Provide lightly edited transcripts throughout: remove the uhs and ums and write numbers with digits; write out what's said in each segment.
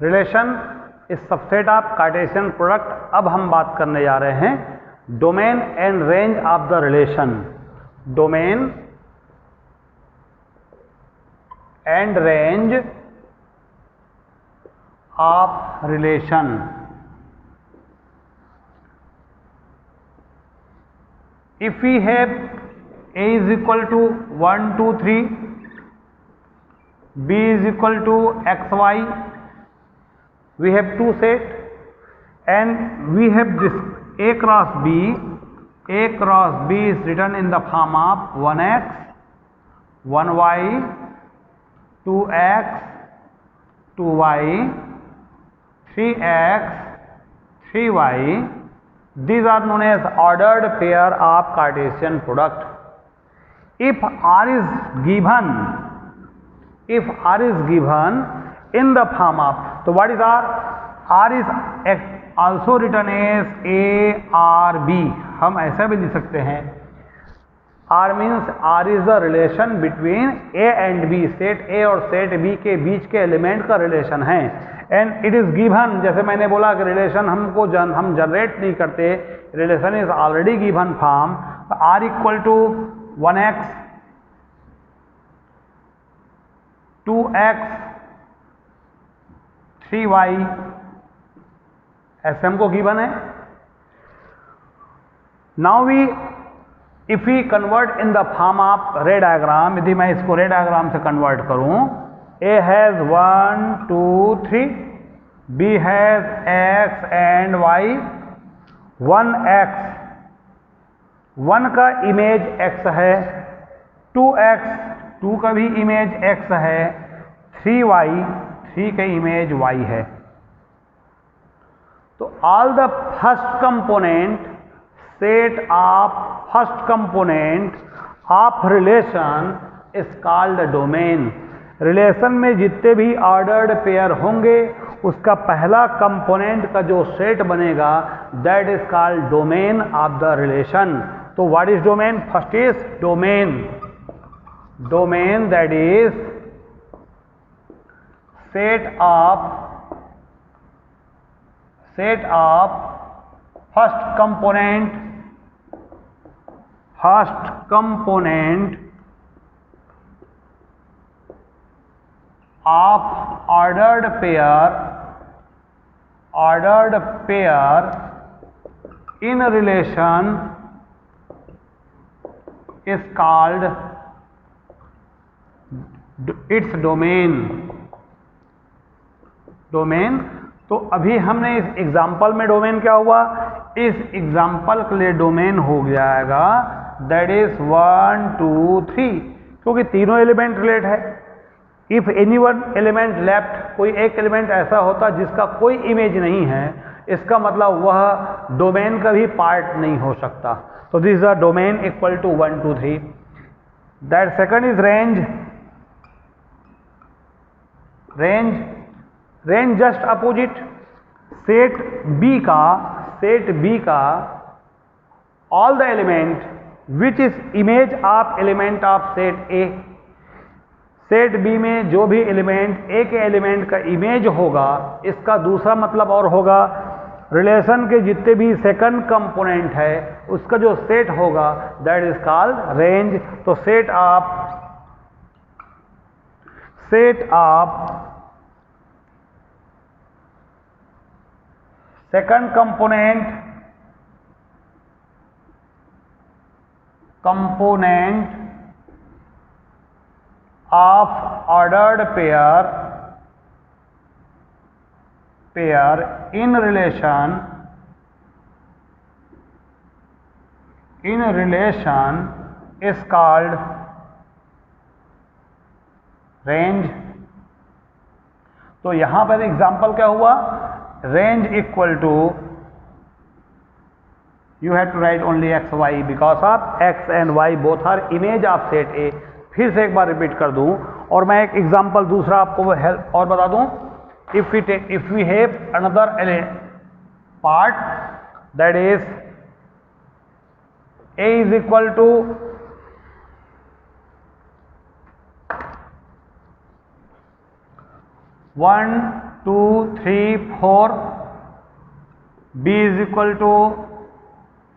Relation is subset of Cartesian product. अब हम बात करने जा रहे हैं domain and range of the relation. Domain and range of relation. If we have A is equal to 1, 2, 3, B is equal to x, y, we have two set and we have this A cross B. A cross B is written in the form of 1x, 1y, 2x, 2y, 3x, 3y. These are known as ordered pair of Cartesian product. If R is given in the form of, so what is R? R is also written as A, R, B. हम ऐसा भी लिख सकते हैं R means R is the relation between A and B. Set A और set B के बीच के element का रिलेशन है। एंड इट इज गिवन, जैसे मैंने बोला कि रिलेशन हम जनरेट नहीं करते, relation is already given form. R equal to 1x, 2x, 3y ऐसे हमको गिवन है। Now we if we convert in the form of ray diagram, यदि मैं इसको रे डायग्राम से कन्वर्ट करूं, A has 1, 2, 3, B has x and y, 1x, 1 का इमेज x है, 2x, 2 का भी इमेज x है, 3y, 3 का इमेज y है। तो all the first component set of first component of relation is called domain. Relation में जितने भी ऑर्डर्ड पेयर होंगे उसका पहला कंपोनेंट का जो सेट बनेगा that is called domain of the relation. तो what is domain? First is domain. Domain that is set of first component of ordered pair in a relation is called its domain। तो अभी हमने इस example में domain क्या हुआ, इस example के लिए डोमेन हो जाएगा दैट इज 1, 2, 3, क्योंकि तीनों एलिमेंट रिलेट है। If any one element left, कोई एक एलिमेंट ऐसा होता जिसका कोई इमेज नहीं है, इसका मतलब वह डोमेन का भी पार्ट नहीं हो सकता। तो this is the domain equal to 1, 2, 3। That second is range just opposite. Set B का all the element which is image of element of set A. Set B में जो भी एलिमेंट ए के एलिमेंट का इमेज होगा, इसका दूसरा मतलब और होगा रिलेशन के जितने भी सेकंड कंपोनेंट है उसका जो सेट होगा दैट इज कॉल्ड रेंज। तो set of second component of ordered pair in relation is called range। तो यहां पर एग्जांपल क्या हुआ, range equal to you have to write only x, y because of x and y both are image of set A। फिर से एक बार repeat कर दूं और मैं एक एग्जांपल दूसरा आपको हेल्प और बता दूं। If we have another part that is A is equal to 1, 2 3 4, B is equal to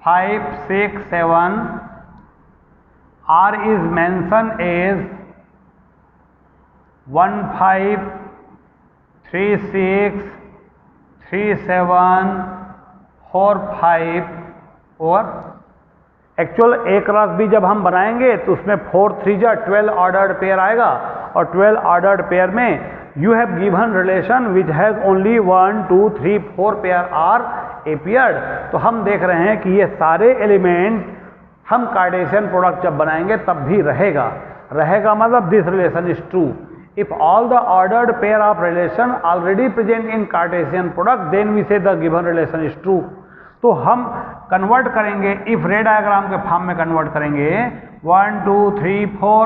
5 6 7, R is mentioned as 1 5 3 6 3 7 4 5 और एक्चुअल ए क्रॉस बी जब हम बनाएंगे तो उसमें 4 3 जा 12 ऑर्डर्ड पेयर आएगा, और 12 ऑर्डर्ड पेयर में you have given relation which has only 1 2 3 4 pair are appeared. तो हम देख रहे हैं कि ये सारे एलिमेंट हम कार्टेशियन प्रोडक्ट जब बनाएंगे तब भी रहेगा मतलब this relation is true if all the ordered pair of relation already present in cartesian product then we say the given relation is true. तो हम कन्वर्ट करेंगे, इफ रे डायग्राम के फॉर्म में कन्वर्ट करेंगे 1 2 3 4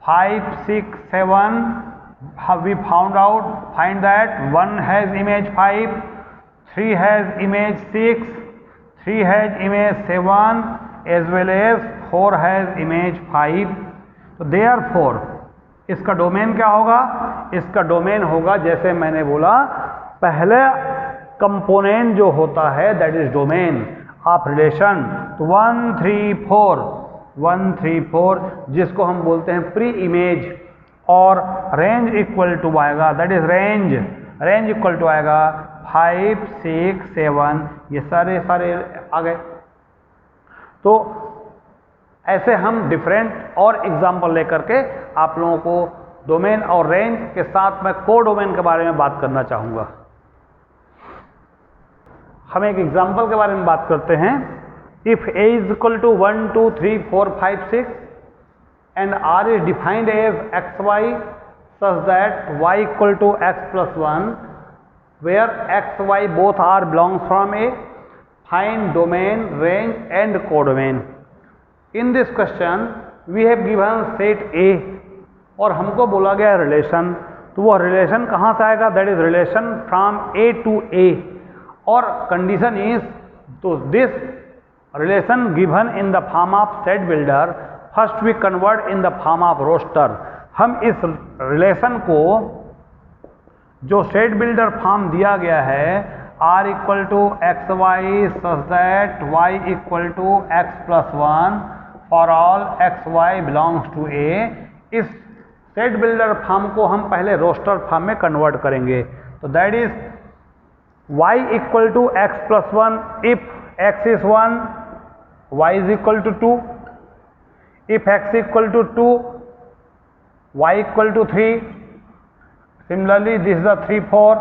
5 6 7, we find that 1 has image 5, 3 has image 6, 3 has image 7 as well as 4 has image 5। तो therefore इसका domain क्या होगा? इसका डोमेन होगा जैसे मैंने बोला पहले कंपोनेंट जो होता है that is domain of relation. तो 1 3 4 जिसको हम बोलते हैं प्री इमेज, और रेंज इक्वल टू आएगा that is range equal to आएगा 5 6 7, ये सारे आ गए। तो ऐसे हम डिफरेंट और एग्जाम्पल लेकर के आप लोगों को डोमेन और रेंज के साथ मैं को डोमेन के बारे में बात करना चाहूंगा। हम एक एग्जाम्पल के बारे में बात करते हैं। If a is equal to 1 2 3 4 5 6 and r is defined as X Y such that y equal to x plus 1 where x y both are belongs from a, find domain range and codomain. In this question we have given set A और हमको बोला गया relation, तो वो relation कहाँ से आएगा? That is relation from A to A, और कंडीशन इज तो this relation given in the form of set builder, first we convert in the form of roster. हम इस रिलेशन को जो सेट बिल्डर फॉर्म दिया गया है r equal to X Y such that y equal to X plus 1 for all X Y belongs to a, इस set builder form को हम पहले रोस्टर फॉर्म में कन्वर्ट करेंगे। तो that is y equal to X plus 1 if x is 1 y is equal to 2, if x equal to 2 y equal to 3, similarly this is 3 4,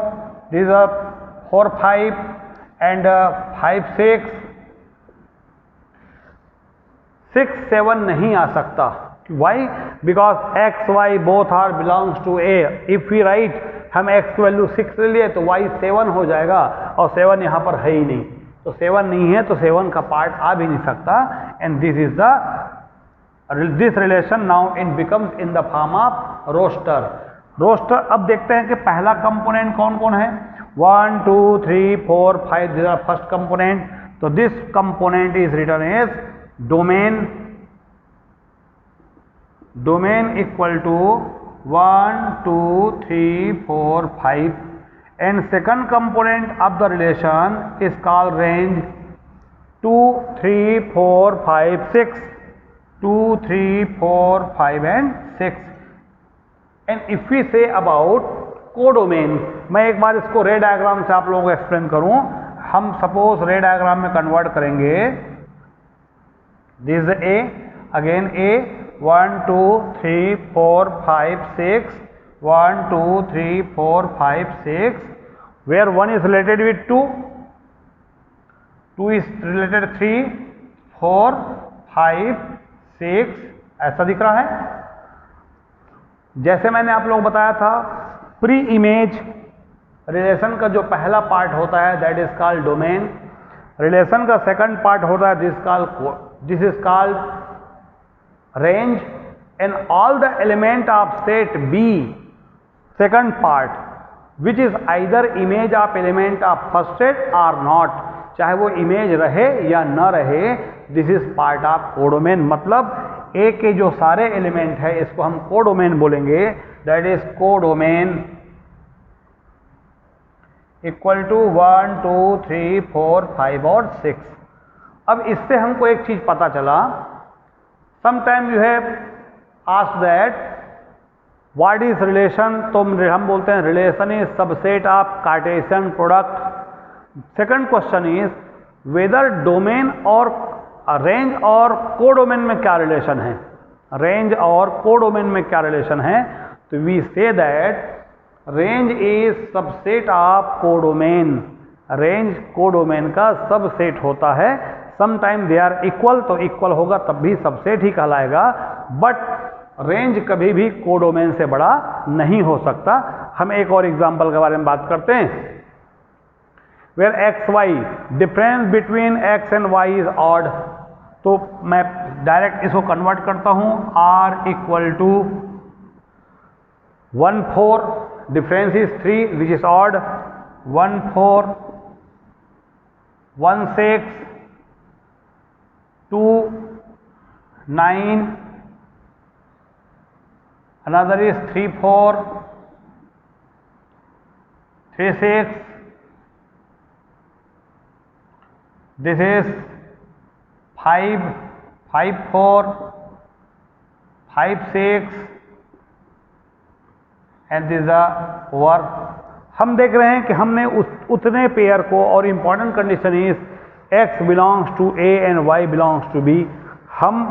this is 4 5 and 5 6 7 नहीं आ सकता। Why? Because x y both are belongs to a. If we write हम x की value 6 ले लिए तो y 7 हो जाएगा, और 7 यहाँ पर है ही नहीं, तो 7 नहीं है तो 7 का पार्ट आ भी नहीं सकता। And this is this relation now in becomes in the form of roster. अब देखते हैं कि पहला कंपोनेंट कौन कौन है। 1 2 3 4 5 दिस आर फर्स्ट कंपोनेंट। तो this component is written as domain equal to 1 2 3 4 5, and second component of the relation is called range 2 3 4 5 6, 2 3 4 5 and 6। and if we say about codomain, मैं एक बार इसको रे डायग्राम से आप लोगों को एक्सप्लेन करूं। हम सपोज रे डायग्राम में कन्वर्ट करेंगे, this is a, again A 1 2 3 4 5 6, 1 2 3 4 5 6, where 1 is related with 2, 2 is related 3 4 5 6, ऐसा दिख रहा है। जैसे मैंने आप लोगों को बताया था, प्री इमेज रिलेशन का जो पहला पार्ट होता है that is called domain, relation का सेकंड पार्ट होता है this is called range, and all the element of set B second part which is either image of element of first set or not, चाहे वो image रहे या न रहे, this is part of codomain. मतलब A के जो सारे एलिमेंट है इसको हम कोडोमेन बोलेंगे, that is codomain. Equal to 1 2 3 4 5 और 6। अब इससे हमको एक चीज पता चला, sometime you have asked that what is relation, तो हम बोलते हैं relation is subset of Cartesian product. Second question is whether domain और रेंज और कोडोमेन में क्या रिलेशन है, रेंज और कोडोमेन में क्या रिलेशन है। तो we say that range is subset of codomain, range codomain का सबसेट होता है। समटाइम दे आर इक्वल, तो इक्वल होगा तब भी सबसेट ही कहलाएगा, बट रेंज कभी भी कोडोमेन से बड़ा नहीं हो सकता। हम एक और एग्जांपल के बारे में बात करते हैं। Where X Y, difference between X and Y is odd, तो मैं डायरेक्ट इसको कन्वर्ट करता हूं, R equal to 1 4, difference is 3 which is odd, 1 4 1 6 2 9, another is 3 4 3 6, this is 5 5 4 5 6 and this the work. हम देख रहे हैं कि हमने उतने पेयर को, और important condition is X belongs to A and Y belongs to B. हम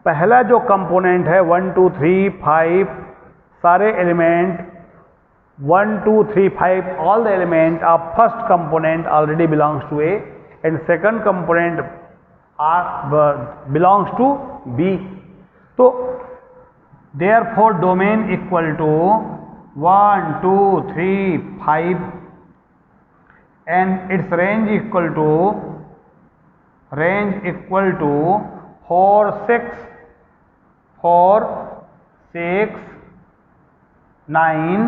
पहला जो कंपोनेंट है 1 2 3 5 सारे element 1 2 3 5 all the element of first component already belongs to A and second component belongs to B. तो therefore domain equal to 1 2 3 5 and its range equal to 4 6 4 6 9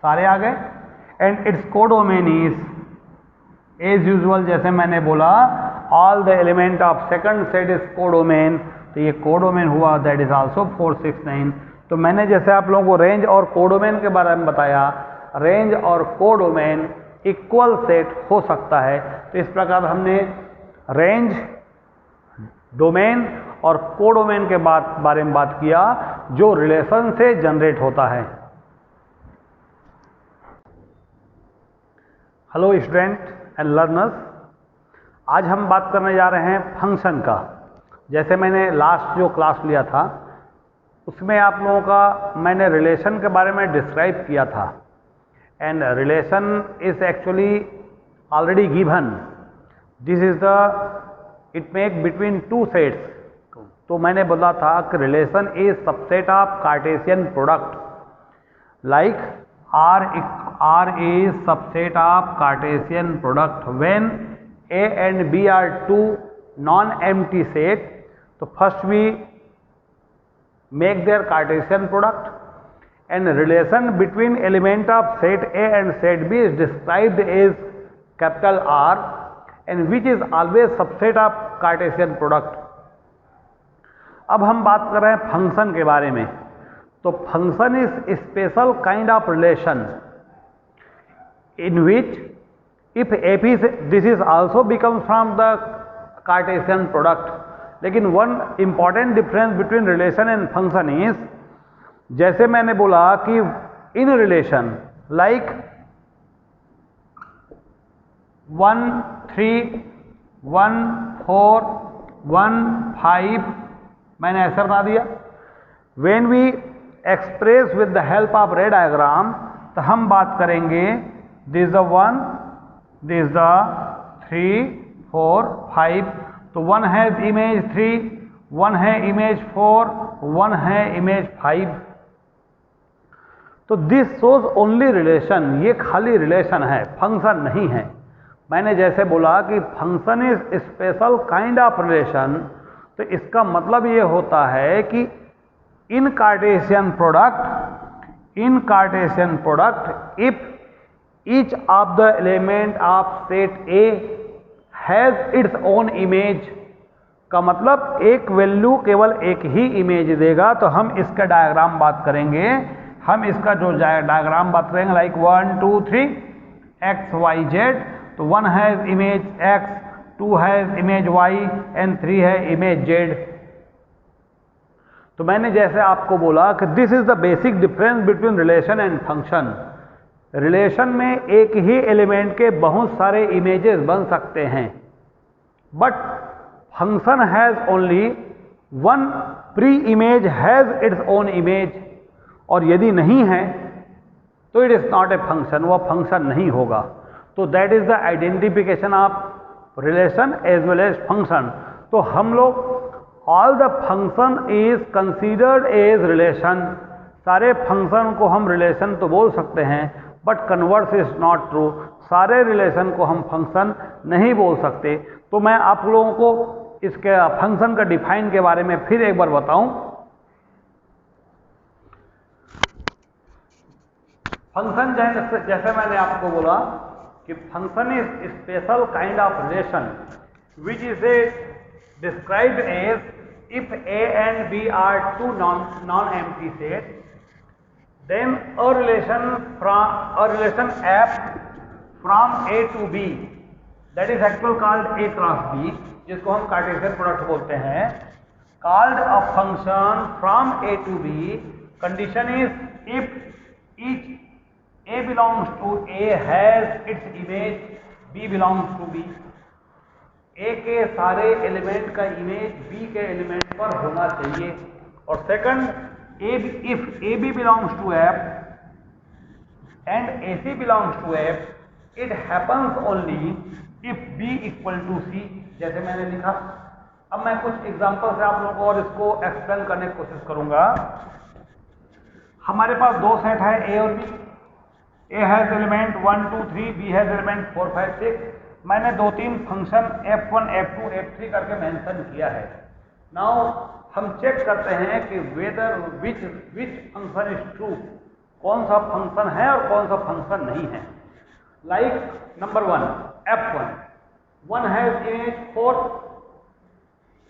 सारे आ गए। And its codomain is as usual, जैसे मैंने बोला all the element of second set is codomain, तो ये codomain हुआ, दैट इज आल्सो 4 6 9। तो मैंने जैसे आप लोगों को रेंज और कोडोमेन के बारे में बताया, रेंज और कोडोमेन इक्वल सेट हो सकता है। तो इस प्रकार हमने रेंज, डोमेन और कोडोमेन के बारे में बात किया जो रिलेशन से जनरेट होता है। हेलो स्टूडेंट एंड लर्नर्स, आज हम बात करने जा रहे हैं फंक्शन का। जैसे मैंने लास्ट जो क्लास लिया था उसमें आप लोगों का मैंने रिलेशन के बारे में डिस्क्राइब किया था, and relation is actually already given, this is the it make between two sets. तो मैंने बोला था कि relation is subset of Cartesian product, like R is subset of Cartesian product when A and B are two non-empty set. So first we make their Cartesian product, and relation between element of set A and set B is described as capital R, and which is always subset of Cartesian product. अब हम बात कर रहे हैं function के बारे में। तो function is special kind of relation in which if f is this is also becomes from the Cartesian product. लेकिन one important difference between relation and function is, जैसे मैंने बोला कि in relation like 1 3 1 4 1 5 मैंने ऐसा बना दिया। when we express with the help of ray diagram, तो हम बात करेंगे this is the 1, this is the 3 4 5, तो 1 है इमेज 3, 1 है इमेज 4, 1 है इमेज 5। तो दिस शोज ओनली रिलेशन, ये खाली रिलेशन है, फंक्शन नहीं है। मैंने जैसे बोला कि function is special kind of relation, तो इसका मतलब ये होता है कि in cartesian product if each of the element of set A has its own image, का मतलब एक वैल्यू केवल एक ही इमेज देगा। तो हम इसका डायग्राम बात करेंगे। हम इसका जो डायग्राम बात करेंगे लाइक 1 2 3 एक्स वाई जेड, तो 1 has image X, 2 has image Y and 3 है इमेज जेड। तो मैंने जैसे आपको बोला कि this is the basic difference between relation and function. Relation में एक ही एलिमेंट के बहुत सारे इमेजेस बन सकते हैं, but function has only one pre image has its own image, और यदि नहीं है तो it is not a function, वह फंक्शन नहीं होगा। तो that is the identification of relation as well as function. तो हम लोग all the function is considered as relation, सारे फंक्शन को हम रिलेशन तो बोल सकते हैं, but converse is not true, सारे रिलेशन को हम फंक्शन नहीं बोल सकते। तो मैं आप लोगों को इसके फंक्शन का डिफाइन के बारे में फिर एक बार बताऊं। फंक्शन जैसे मैंने आपको बोला कि function is special kind of relation which is a described as if A and B are two non-empty sets, then a relation F from A to B, that is actually called A cross B, जिसको हम Cartesian product बोलते हैं, called a function from A to B. Condition is if each A belongs to A has its image B belongs to B. ए के सारे element का image B के element पर होना चाहिए। और second, if A B belongs to F and A C belongs to F, it happens only if B equal to C, जैसे मैंने लिखा। अब मैं कुछ एग्जांपल से आप लोगों को और इसको एक्सप्लेन करने की कोशिश करूंगा। हमारे पास दो सेट है ए और B, A has element 1 2 3, B has element 4 5 6। मैंने दो तीन फंक्शन f1 f2 f3 करके मेंशन किया है। नाउ हम चेक करते हैं कि whether which function is true, कौन सा फंक्शन है और कौन सा फंक्शन नहीं है। Like number 1 f1, 1 has image 4,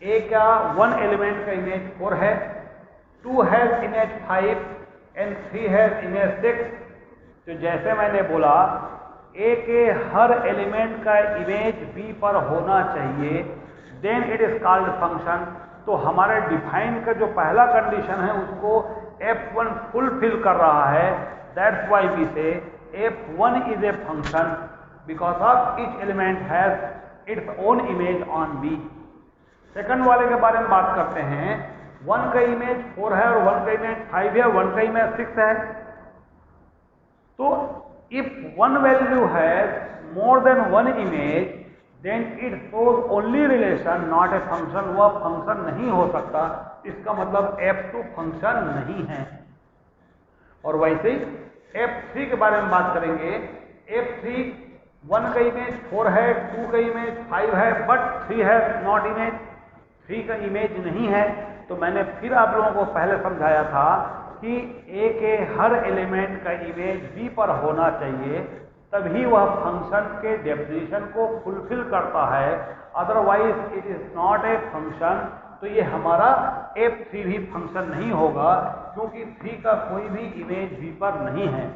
A का 1 एलिमेंट का इमेज 4 है, 2 has image 5 and 3 has image 6। तो जैसे मैंने बोला ए के हर एलिमेंट का इमेज बी पर होना चाहिए, then it is called function. तो हमारे डिफाइन का जो पहला कंडीशन है उसको f1 फुलफिल कर रहा है, that's why we say f1 is a function because of each element has its own image on B. Second वाले के बारे में बात करते हैं। 1 का इमेज 4 है और 1 का इमेज 5 है, 1 का इमेज 6 है। तो if one value has more than one image, then it shows only relation, not a function. वह फंक्शन नहीं हो सकता, इसका मतलब f2 फंक्शन नहीं है। और वैसे ही f3 के बारे में बात करेंगे। f3 1 का इमेज 4 है, 2 का इमेज 5 है, बट 3 है नॉट इमेज, 3 का इमेज नहीं है। तो मैंने फिर आप लोगों को पहले समझाया था कि ए के हर एलिमेंट का इमेज बी पर होना चाहिए, तभी वह फंक्शन के डेफिनेशन को फुलफिल करता है, otherwise it is not a function. तो ये हमारा f3 भी फंक्शन नहीं होगा क्योंकि 3 का कोई भी इमेज बी पर नहीं है।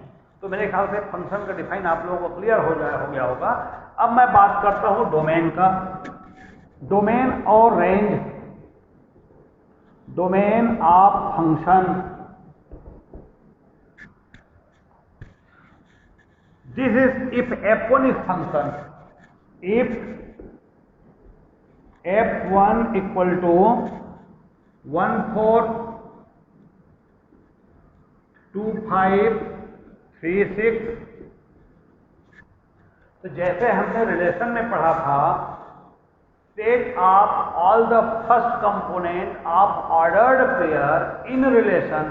तो मेरे ख्याल से फंक्शन का डिफाइन आप लोगों को क्लियर हो गया होगा। अब मैं बात करता हूं डोमेन का। डोमेन और range, domain of function, this is if f1 is function, if f1 equal to 1 4 2 5 3 6। तो जैसे हमने रिलेशन में पढ़ा था, set of all the first component of ordered pair in relation,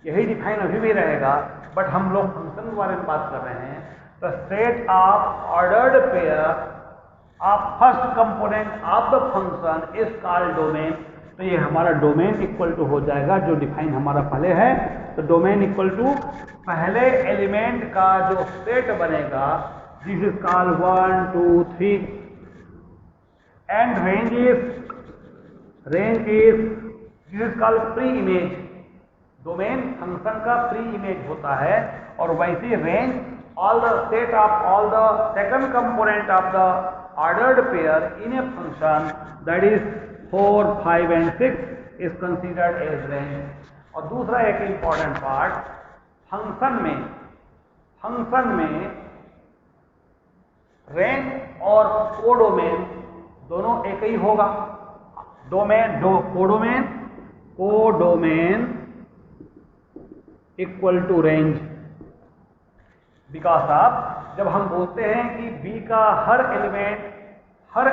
यही डिफाइन अभी भी रहेगा, बट हम लोग फंक्शन के बारे में बात कर रहे हैं। तो set of ordered pair of first component of the function is called domain. तो ये हमारा डोमेन इक्वल टू हो जाएगा जो डिफाइन हमारा पहले है। तो डोमेन इक्वल टू पहले एलिमेंट का जो सेट बनेगा, this is called 1 2 3 and range is this is called pre image. Domain function का प्री इमेज होता है, और वैसे range all the set of all the second component of the ordered pair in a function that is 4, 5 and 6 is considered as range. और दूसरा एक important part, function में range और कोडोमेन दोनों एक ही होगा। Codomain equal to range, because of जब हम बोलते हैं कि बी का हर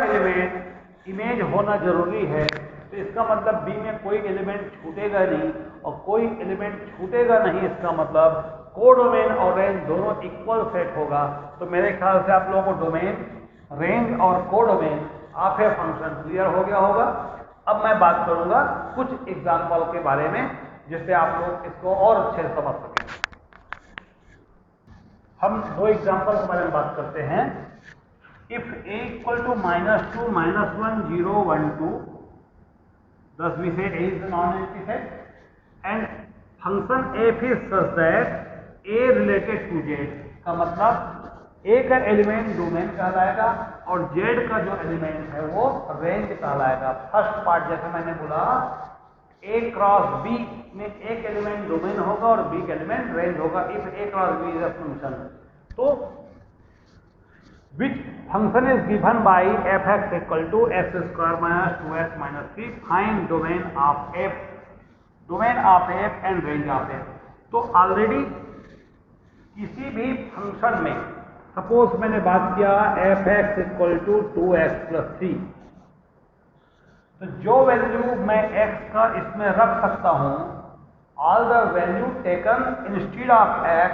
एलिमेंट इमेज होना जरूरी है, तो इसका मतलब बी में कोई एलिमेंट छूटेगा नहीं, और कोई एलिमेंट छूटेगा नहीं, इसका मतलब कोडोमेन और रेंज दोनों इक्वल सेट होगा। तो मेरे ख्याल से आप लोगों को डोमेन, रेंज और codomain of a function clear हो गया होगा। अब मैं बात करूंगा कुछ एग्जाम्पल के बारे में, जिससे आप लोग इसको और अच्छे से समझ सकें। हम दो एग्जाम्पल के बारे में बात करते हैं। If a equal to -2, -1, 0, 1, 2, thus we say a is the non-empty set, and function f is such that a related to z, का मतलब a का एलिमेंट डोमेन कहलाएगा और z का जो एलिमेंट है वो रेंज कहलाएगा। फर्स्ट पार्ट जैसे मैंने बोला, a क्रॉस b में एक एलिमेंट डोमेन होगा और b का एलिमेंट रेंज होगा। If a cross b is a function, तो which function is given by fx equal to x square minus 2x minus 3, find domain of f and range of f। तो already किसी भी function में, suppose मैंने बात किया fx equal to 2x plus 3, तो जो वैल्यू मैं x का इसमें रख सकता हूं, all the value taken instead of x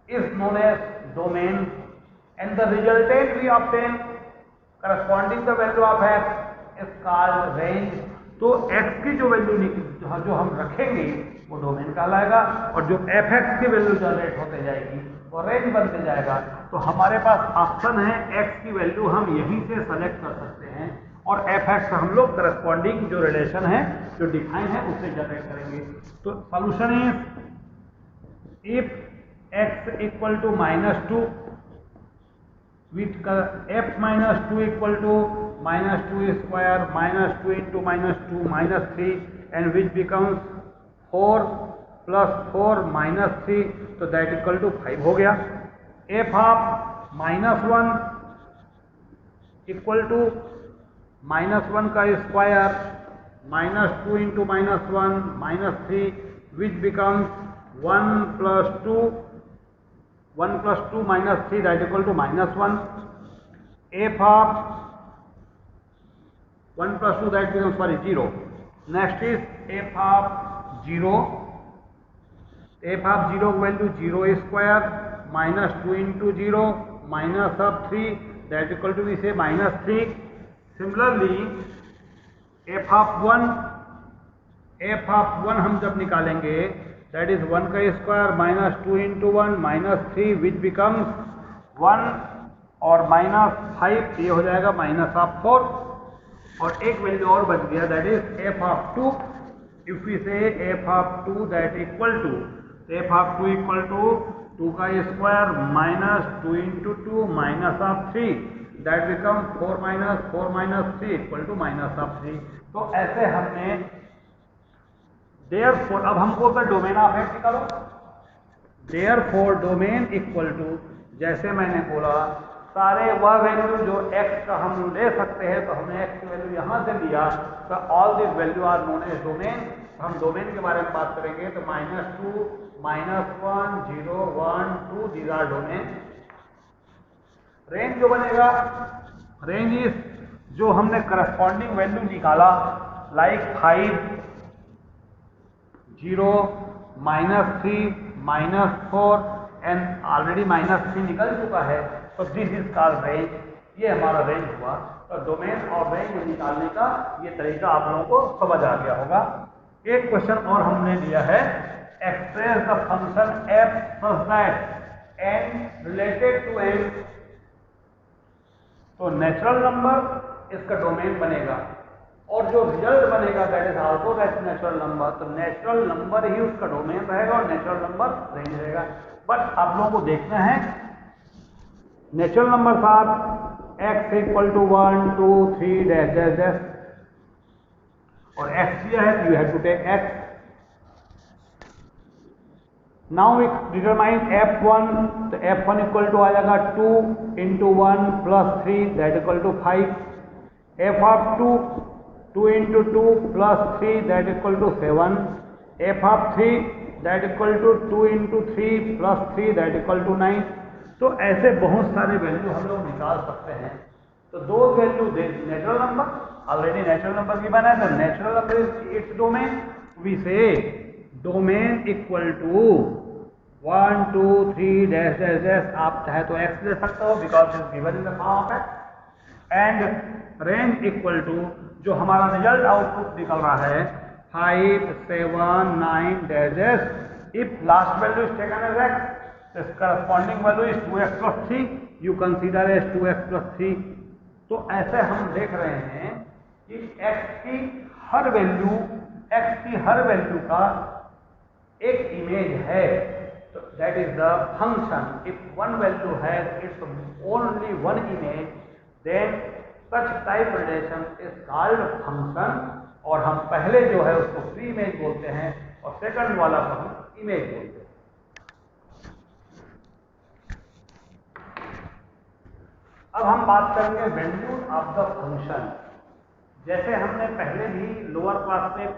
is known as domain, and the resultant we obtain corresponding the value of x is called range। तो x की जो वैल्यू जो हम रखेंगे वो डोमेन कहलाएगा, और जो fx की वैल्यू जनरेट होते जाएगी वो रेंज बनते जाएगा। तो हमारे पास ऑप्शन है, x की वैल्यू हम यहीं से सेलेक्ट कर सकते हैं, और fx हम लोग करस्पॉन्डिंग जो रिलेशन है, जो डिफाइन है, उससे जनरेट करेंगे। तो solution is if x equal to -2, which f minus 2 equal to -2 square -2 into -2 -3, and which becomes 4 plus 4 minus 3, तो that equal to 5 हो गया। f of -1 equal to -1 का square -2 into -1 -3, which becomes 1 plus 2 minus 3, that equal to -1। f of 1 plus 2, that becomes 0। next is f of 0 value 0 square -2 into 0 minus of 3, that equal to we say -3। similarly f of 1 हम जब निकालेंगे, that is 1 का square -2 into 1 -3, which becomes 1 और -5, ये हो जाएगा -4, और एक वैल्यू और बच गया, that is f of 2। if we say f of 2, that equal to f of 2 equal to 2 का square -2 into 2 -3, that becomes 4 minus 3 equal to -3। तो ऐसे हमने Therefore, अब हम बोलते हैं डोमेन ऑफ एक्स निकालो। Therefore, डोमेन इक्वल टू, जैसे मैंने बोला, सारे वह वैल्यू जो x का हम ले सकते हैं, तो हमने x की वैल्यू यहां से लिया, तो all this value are known as domain. हम डोमेन के बारे में बात करेंगे तो -2 -1 0 1 2 दीज आर डोमेन। रेंज जो बनेगा, रेंज इज जो हमने करस्पॉन्डिंग वैल्यू निकाला, लाइक 5 0 -3 -4 एंड ऑलरेडी -3 निकल चुका है, तो दिस इज कॉल्ड रेंज। ये हमारा रेंज हुआ। तो डोमेन और रेंज निकालने का ये तरीका आप लोगों को समझ आ गया होगा। एक क्वेश्चन और हमने लिया है, express the function f such that n related to n। तो नेचुरल नंबर इसका डोमेन बनेगा, और जो रिजल्ट बनेगा that is also that natural number. तो नेचुरल नंबर ही उसका डोमेन रहेगा और नेचुरल नंबर रेंज रहेगा। बट आप लोगों को देखना है नेचुरल नंबर साथ x equal to 1 2 3 dash dash dash और x दिया है तो you have to take x। Now we determine f1, तो f1 इक्वल टू आ जाएगा 2 into 1 plus 3 that equal to 5। f of 2 into 2 plus 3 that equal to 7। f of 3 that equal to 2 into 3 plus 3 that equal to 9। तो ऐसे बहुत सारे value हम लोग निकाल सकते हैं। तो दो वैल्यू दे natural number, already natural number given है, तो natural number is its domain, we say domain equal to 1 2 3 dash dash dash, आप चाहे तो x ले सकते हो because is given in the form of x, and range equal to जो हमारा रिजल्ट आउटपुट निकल रहा है 5 7 9 dash dash, if last value is taken as x, its corresponding value is 2x plus 3, you consider as 2x plus 3। तो ऐसे हम देख रहे हैं कि x की हर वैल्यू का एक इमेज है, तो that is the function. If one value has its only one image then such type relation is called function, और हम पहले जो है उसको फ्री इमेज बोलते हैं और सेकंड वाला को हम इमेज बोलते हैं। अब हम बात करेंगे वैल्यू ऑफ द फंक्शन। जैसे हमने पहले भी लोअर क्लास में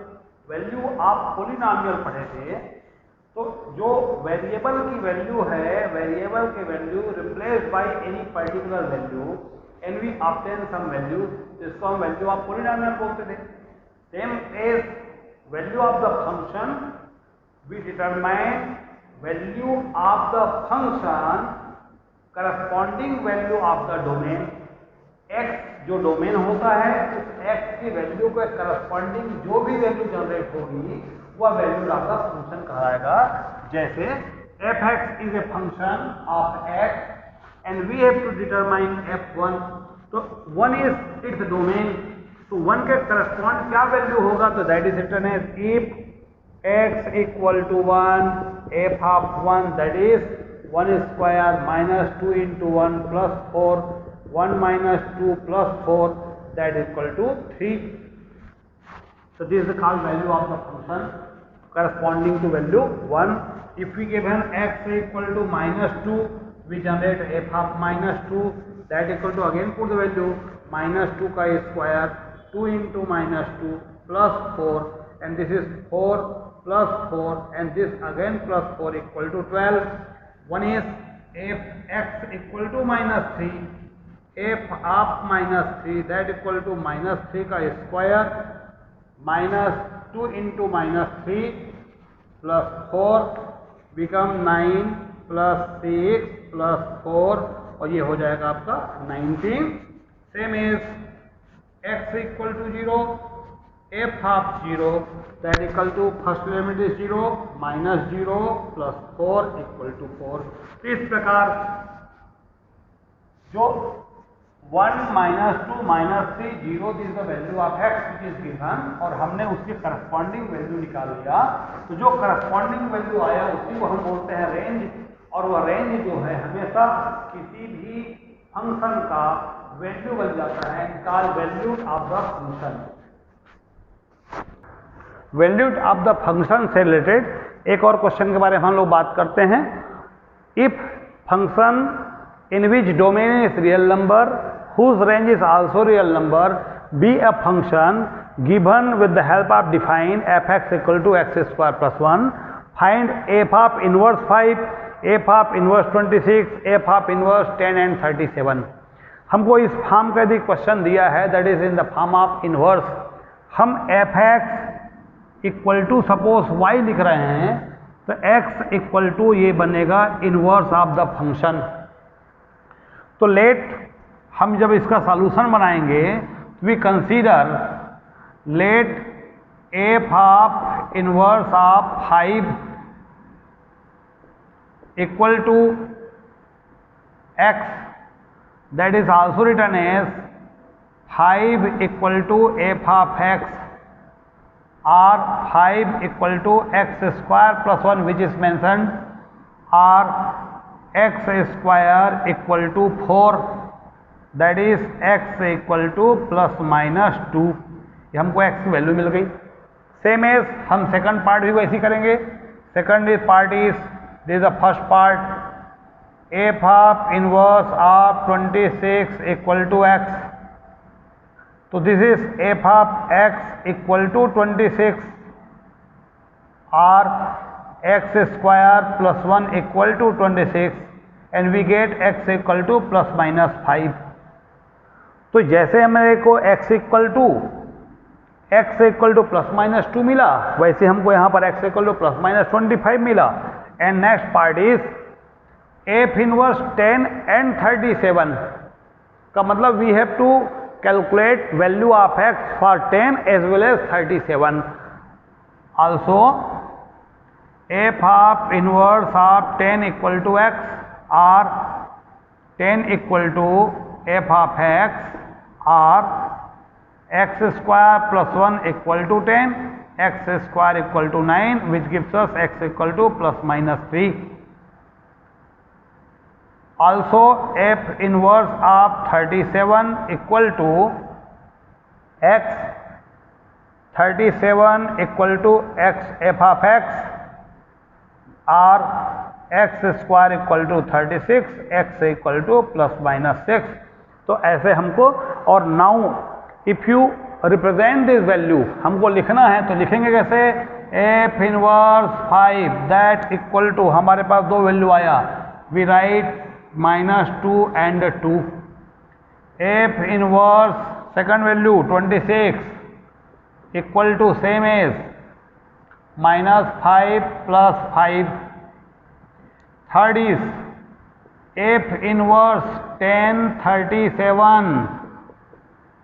वैल्यू ऑफ पॉलिनॉमियल पढ़े थे, तो जो वेरिएबल की वैल्यू है, वेरिएबल के value replace by any particular value and we obtain some value, जिसको हम वैल्यू ऑफ पॉलिनॉमियल बोलते थे। Same as value of the function, we determine value of the function corresponding value of the domain. x जो domain होता है, उस x की value के करस्पॉन्डिंग जो भी वैल्यू जनरेट होगी वह वैल्यू ऑफ द फंक्शन कहलाएगा। जैसे f(x) is a function of x and we have to determine f1, तो 1 इज इट्स डोमेन, तो 1 के करस्पॉन्ड क्या वैल्यू होगा, तो that is written as if x equal to 1 f of 1 that is 1 square minus 2 into 1 plus 4, 1 minus 2 plus 4 that is equal to 3. So this is the called value of the function corresponding to value 1. If we given x equal to minus 2, we generate f of minus 2 that equal to, again put the value minus 2 ka square, 2 into minus 2 plus 4, and this is 4 plus 4 and this again plus 4 equal to 12. One is f x equal to minus 3, f of minus 3 that equal to minus 3 का square minus 2 into minus 3 plus 4 become 9 plus 6 plus 4 और ये हो जाएगा आपका 19। Same is x equal to 0, f of 0 that equal to first limit is 0 minus 0 plus 4 equal to 4। इस प्रकार जो 1 minus 2 minus 3 0 is the value of x which is given, और हमने उसके करस्पॉन्डिंग वैल्यू निकाल लिया, तो जो करस्पॉन्डिंग वैल्यू आया उसी को हम बोलते हैं रेंज, और वह रेंज जो है हमेशा किसी भी फंक्शन का वैल्यू बन जाता है, called value of the function. Value of the function से रिलेटेड एक और क्वेश्चन के बारे में हम लोग बात करते हैं। If function in which domain is real number whose range is also real number be a function given with the help of define f(x) equal to x square plus 1, find f of inverse 5, f of inverse 26, f of inverse 10 and 37। हमको इस form का यदि question दिया है that is in the form of inverse, हम f(x) equal to suppose y लिख रहे हैं, तो x इक्वल टू ये बनेगा इनवर्स ऑफ द फंक्शन। तो लेट हम जब इसका सॉल्यूशन बनाएंगे, we consider let f of inverse of 5 equal to x, that is also written as 5 equal to f of x or 5 equal to x square plus 1 which is mentioned, or x square equal to 4 that is x equal to plus minus 2। ये हमको x की value मिल गई। Same as हम second part भी वैसे करेंगे। Second part is this the first part f of inverse of 26 equal to x। तो this is f of x equal to 26 और x square plus 1 equal to 26 and we get x equal to plus minus 5। तो जैसे हमें को x equal to plus minus 2 मिला, वैसे हमको यहाँ पर x equal to plus minus 25 मिला। And next part is f inverse 10 and 37 का मतलब we have to calculate value of x for 10 as well as 37। Also f of inverse of 10 equal to x और 10 equal to f of x और x square plus 1 equal to 10, x square equal to 9 which gives us x equal to plus minus 3. Also f inverse of 37 equal to x, 37 equal to x f of x or x square equal to 36, x equal to plus minus 6। तो ऐसे हमको, और now if you represent this value हमको लिखना है तो लिखेंगे कैसे, f inverse 5 that equal to, हमारे पास दो वैल्यू आया, we write -2 and 2। f inverse second value 26 equal to same as -5 plus 5। Third is f inverse 10 37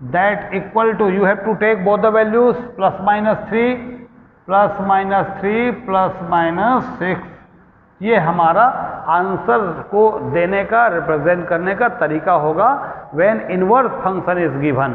that equal to, you have to take both the values plus minus 3 plus minus 3 plus minus 6। ये हमारा answer को देने का, represent करने का तरीका होगा when inverse function is given.